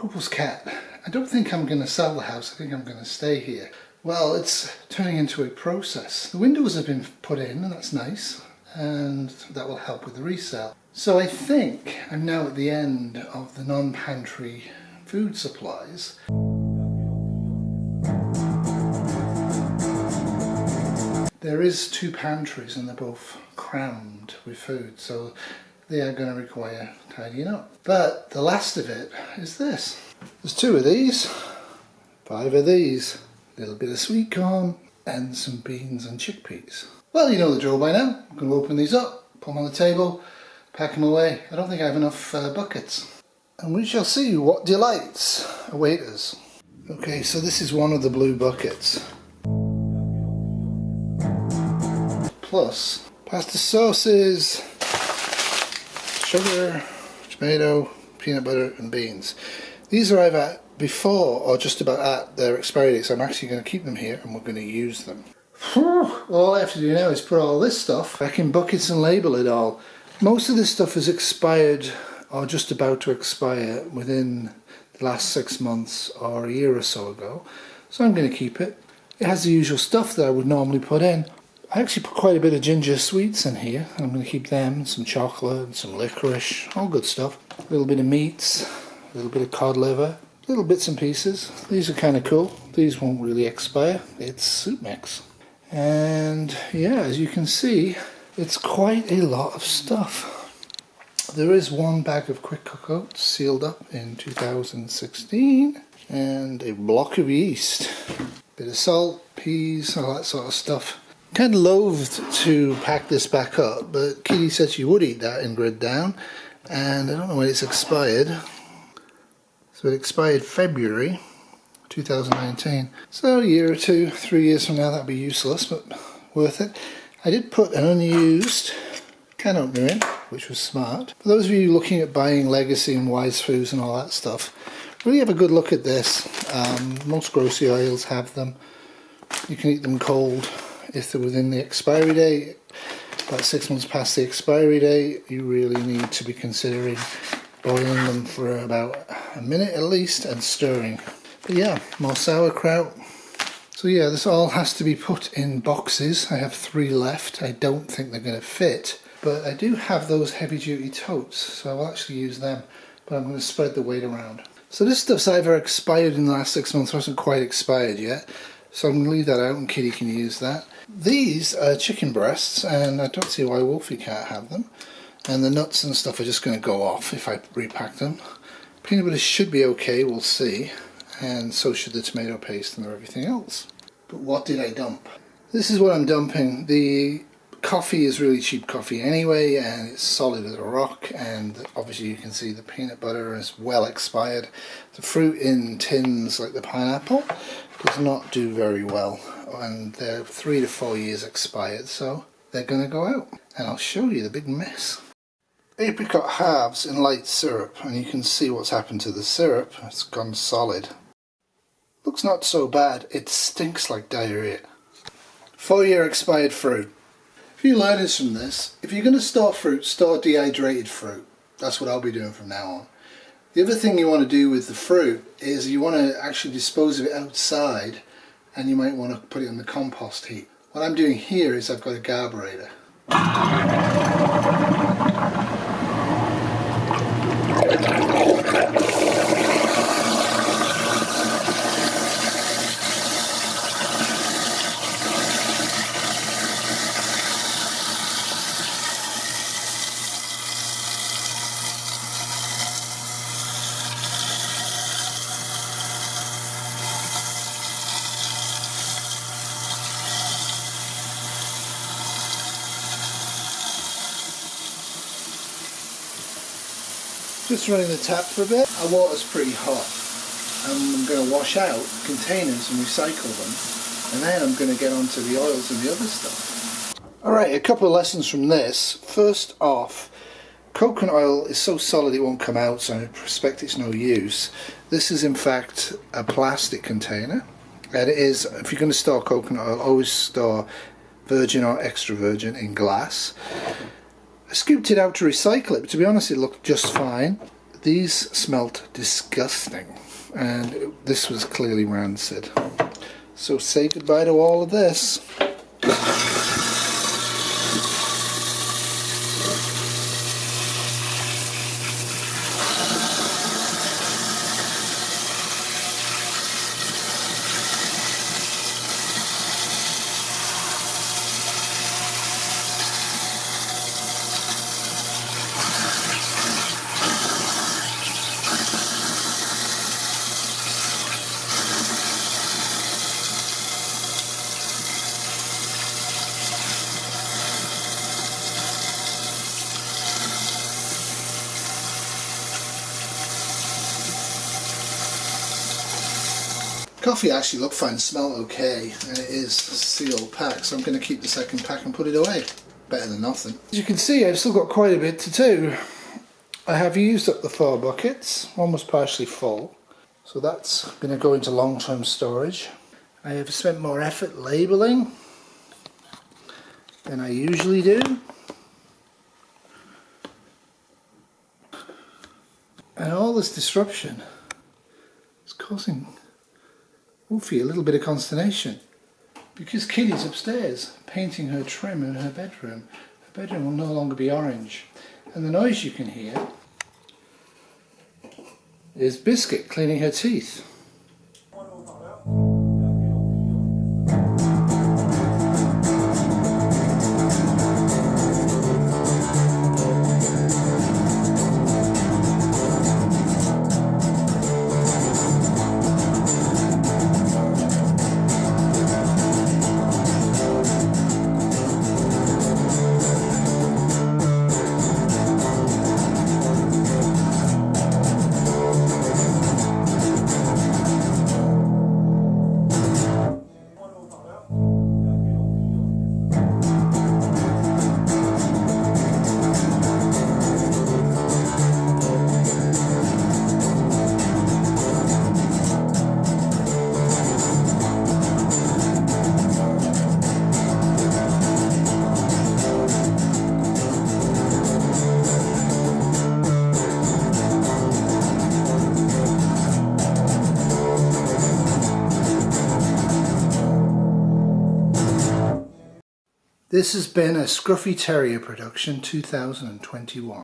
Huples cat. I don't think I'm going to sell the house, I think I'm going to stay here. Well, it's turning into a process. The windows have been put in and that's nice, and that will help with the resale. So I think I'm now at the end of the non-pantry food supplies. There is 2 pantries and they're both crammed with food, so they are going to require tidying up. But the last of it is this. There's 2 of these, 5 of these, a little bit of sweet corn and some beans and chickpeas. Well, you know the drill by now. I'm going to open these up, put them on the table, pack them away. I don't think I have enough buckets. And we shall see what delights await us. Okay, so this is one of the blue buckets. Plus pasta sauces, sugar, tomato, peanut butter and beans. These are either before or just about at their expiry date, so I'm actually going to keep them here and we're going to use them. All I have to do now is put all this stuff back in buckets and label it all. Most of this stuff is expired or just about to expire within the last 6 months or a year or so ago, so I'm going to keep it. It has the usual stuff that I would normally put in. I actually put quite a bit of ginger sweets in here. I'm going to keep them, some chocolate and some licorice, all good stuff. A little bit of meats, a little bit of cod liver, little bits and pieces. These are kind of cool. These won't really expire. It's soup mix. And yeah, as you can see, it's quite a lot of stuff. There is 1 bag of quick cook oats sealed up in 2016 and a block of yeast. Bit of salt, peas, all that sort of stuff. Kind of loathed to pack this back up, but Kitty said she would eat that in grid down, and I don't know when it's expired. So it expired February 2019. So a year or 2, 3 years from now that'll be useless, but worth it. I did put an unused can opener in, which was smart. For those of you looking at buying Legacy and Wise Foods and all that stuff, really have a good look at this. Most grocery oils have them. You can eat them cold. If they're within the expiry date, about 6 months past the expiry date, you really need to be considering boiling them for about a minute at least and stirring. But yeah, more sauerkraut. So yeah, this all has to be put in boxes. I have 3 left. I don't think they're going to fit, but I do have those heavy duty totes, so I'll actually use them, but I'm going to spread the weight around. So this stuff's either expired in the last 6 months or hasn't quite expired yet. So I'm going to leave that out and Kitty can use that. These are chicken breasts and I don't see why Wolfie can't have them. And the nuts and stuff are just going to go off if I repack them. Peanut butter should be okay, we'll see. And so should the tomato paste and everything else. But what did I dump? This is what I'm dumping. The coffee is really cheap coffee anyway and it's solid as a rock, and obviously you can see the peanut butter is well expired. The fruit in tins like the pineapple does not do very well, and they're 3 to 4 years expired, so they're going to go out. And I'll show you the big mess. Apricot halves in light syrup, and you can see what's happened to the syrup. It's gone solid. Looks not so bad, it stinks like diarrhea. 4-year expired fruit. A few learnings from this. If you're going to store fruit, store dehydrated fruit. That's what I'll be doing from now on. The other thing you want to do with the fruit is you want to actually dispose of it outside, and you might want to put it on the compost heap. What I'm doing here is I've got a garburator. Just running the tap for a bit. Our water's pretty hot. I'm going to wash out containers and recycle them, and then I'm going to get onto the oils and the other stuff. Alright, a couple of lessons from this. First off, coconut oil is so solid it won't come out, so I suspect it's no use. This is in fact a plastic container, and it is, if you're going to store coconut oil, always store virgin or extra virgin in glass. I scooped it out to recycle it, but to be honest it looked just fine. These smelt disgusting, and this was clearly rancid. So say goodbye to all of this. Coffee actually looked fine, smelled okay, and it is sealed pack, so I'm going to keep the second pack and put it away. Better than nothing. As you can see, I've still got quite a bit to do. I have used up the 4 buckets, one was partially full, so that's going to go into long-term storage. I have spent more effort labelling than I usually do. And all this disruption is causing Wolfie a little bit of consternation, because Kitty's upstairs painting her trim in her bedroom. Her bedroom will no longer be orange, and the noise you can hear is Biscuit cleaning her teeth. This has been a Scruffy Terrier production 2021.